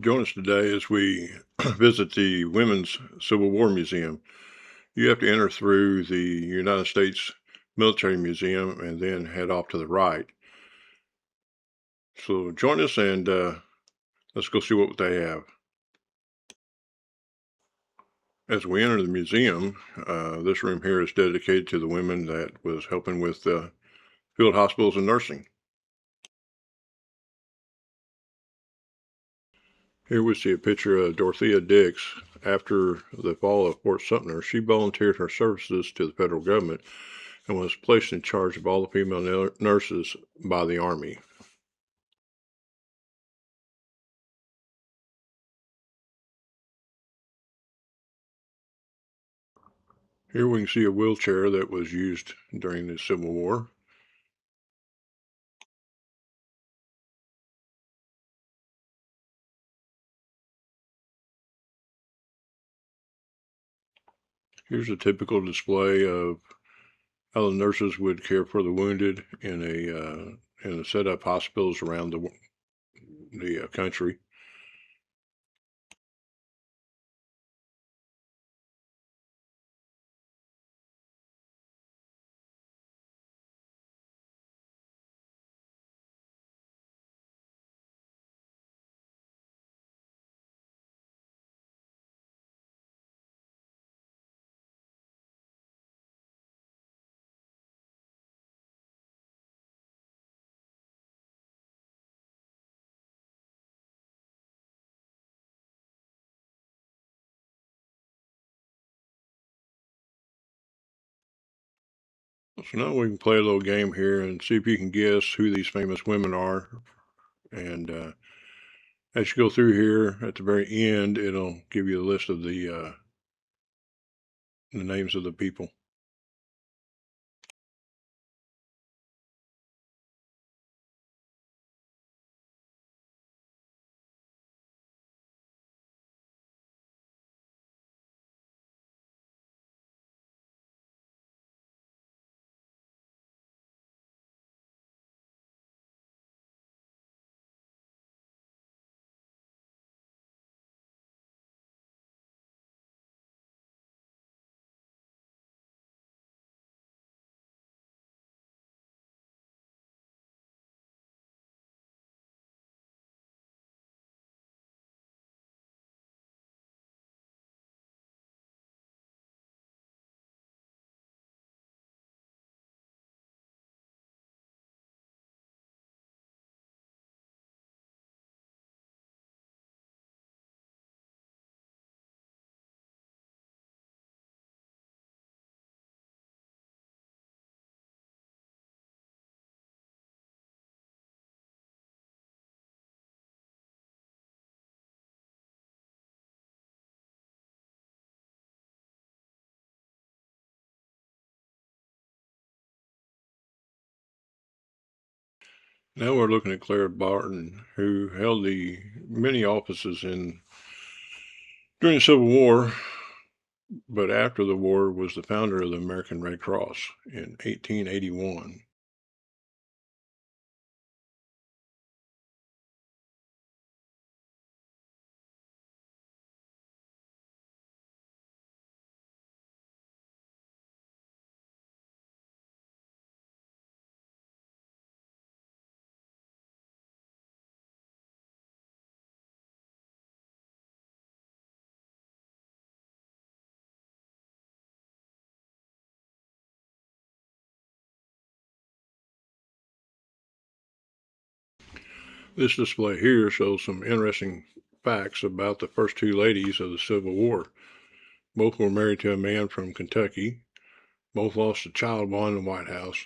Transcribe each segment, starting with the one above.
Join us today as we visit the Women's Civil War Museum. You have to enter through the United States Military Museum and then head off to the right. So join us and let's go see what they have. As we enter the museum, this room here is dedicated to the women that was helping with field hospitals and nursing. Here we see a picture of Dorothea Dix. After the fall of Fort Sumter, she volunteered her services to the federal government and was placed in charge of all the female nurses by the Army. Here we can see a wheelchair that was used during the Civil War. Here's a typical display of how the nurses would care for the wounded in a set up hospitals around the country. So now we can play a little game here and see if you can guess who these famous women are. And as you go through here, at the very end, it'll give you a list of the names of the people. Now we're looking at Clara Barton, who held the many offices during the Civil War, but after the war was the founder of the American Red Cross in 1881. This display here shows some interesting facts about the first two ladies of the Civil War. Both were married to a man from Kentucky. Both lost a child while in the White House.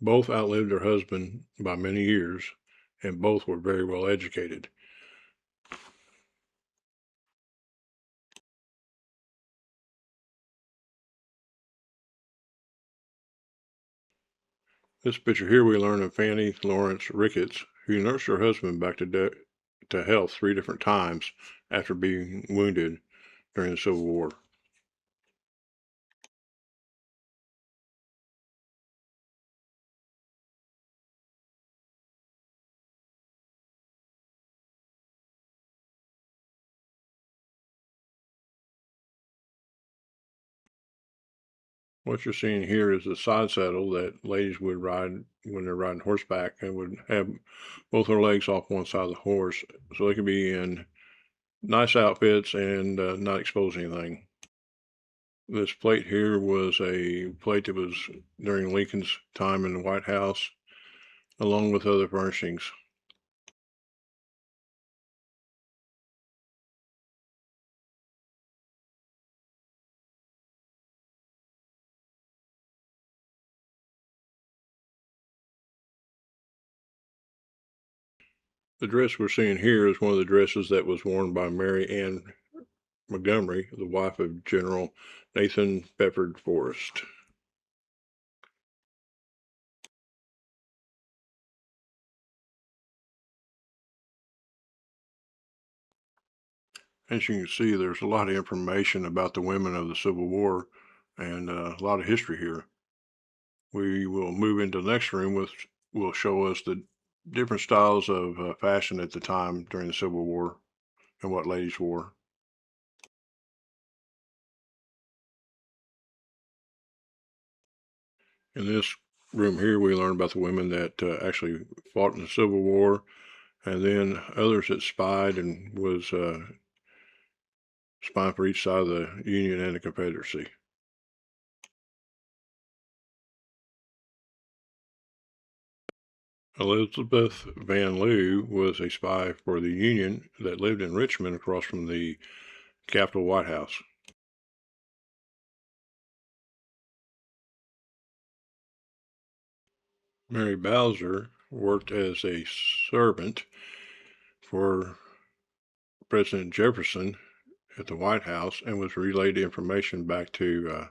Both outlived their husband by many years, and both were very well educated. This picture here, we learn of Fanny Lawrence Ricketts, who nursed her husband back to health 3 different times after being wounded during the Civil War. What you're seeing here is a side saddle that ladies would ride when they're riding horseback, and would have both their legs off one side of the horse so they could be in nice outfits and not expose anything. This plate here was a plate that was during Lincoln's time in the White House, along with other furnishings. The dress we're seeing here is one of the dresses that was worn by Mary Ann Montgomery, the wife of General Nathan Bedford Forrest. As you can see, there's a lot of information about the women of the Civil War and a lot of history here. We will move into the next room, which will show us the different styles of fashion at the time during the Civil War and what ladies wore. In this room here, we learn about the women that actually fought in the Civil War, and then others that spied and was spying for each side of the Union and the Confederacy. Elizabeth Van Lew was a spy for the Union that lived in Richmond across from the Capitol White House. Mary Bowser worked as a servant for President Jefferson at the White House and was relayed information back to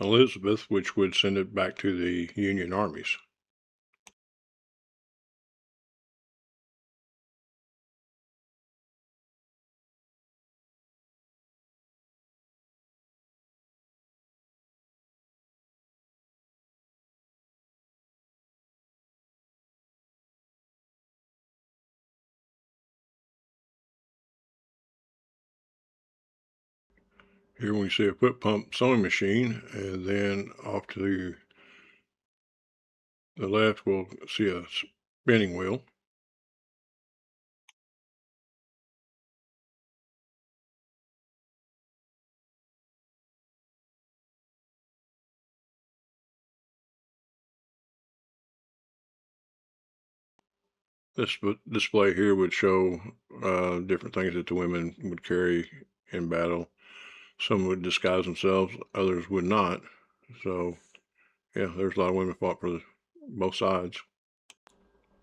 Elizabeth, which would send it back to the Union armies. Here we see a foot pump sewing machine, and then off to the left we'll see a spinning wheel. This display here would show different things that the women would carry in battle. Some would disguise themselves, others would not. So, yeah, there's a lot of women fought for both sides.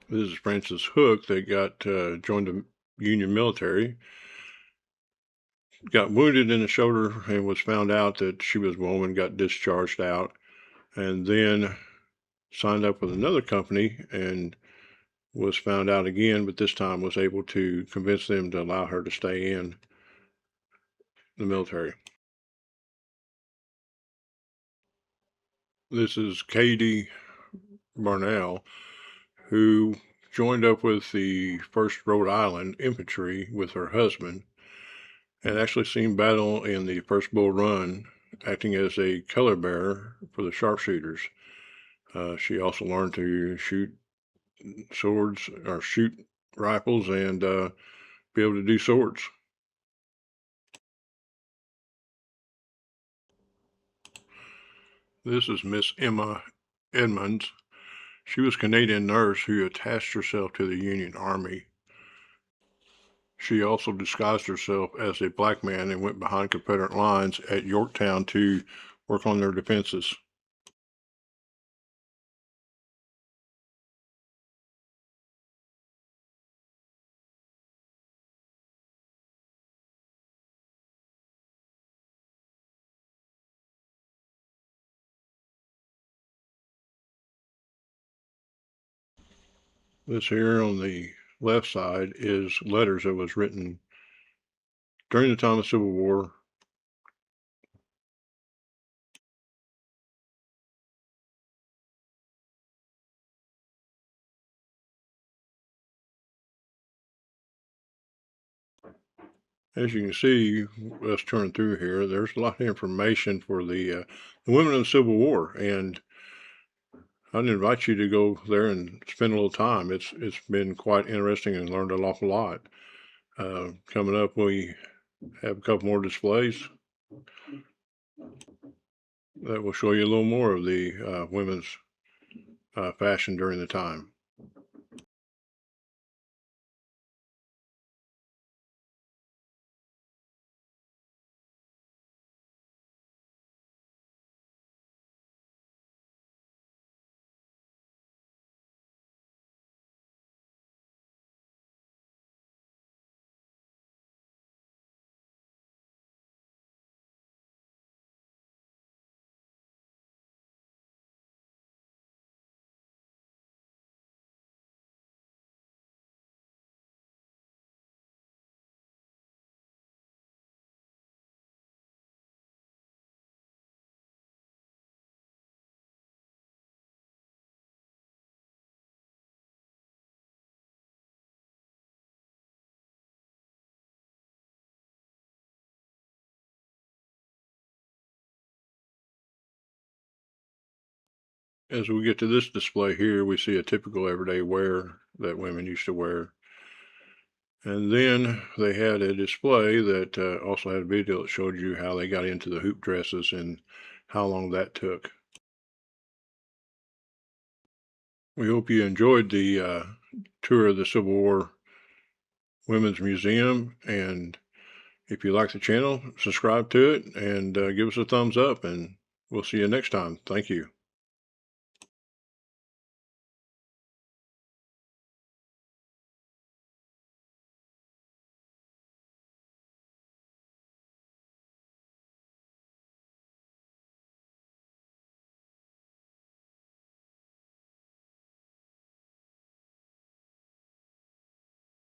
This is Frances Hook that got joined the Union military, got wounded in the shoulder, and was found out that she was a woman, got discharged out, and then signed up with another company and was found out again, but this time was able to convince them to allow her to stay in the military. This is Katie Barnell, who joined up with the 1st Rhode Island Infantry with her husband and actually seen battle in the First Bull Run, acting as a color bearer for the sharpshooters. She also learned to shoot swords or shoot rifles and be able to do swords. This is Miss Emma Edmonds. She was a Canadian nurse who attached herself to the Union Army. She also disguised herself as a black man and went behind Confederate lines at Yorktown to work on their defenses. This here on the left side is letters that was written during the time of the Civil War. As you can see, let's turn through here. There's a lot of information for the women of the Civil War, and I'd invite you to go there and spend a little time. It's been quite interesting and learned an awful lot. Coming up, we have a couple more displays that will show you a little more of the women's fashion during the time. As we get to this display here, we see a typical everyday wear that women used to wear. And then they had a display that also had a video that showed you how they got into the hoop dresses and how long that took. We hope you enjoyed the tour of the Civil War Women's Museum. And if you like the channel, subscribe to it and give us a thumbs up. And we'll see you next time. Thank you.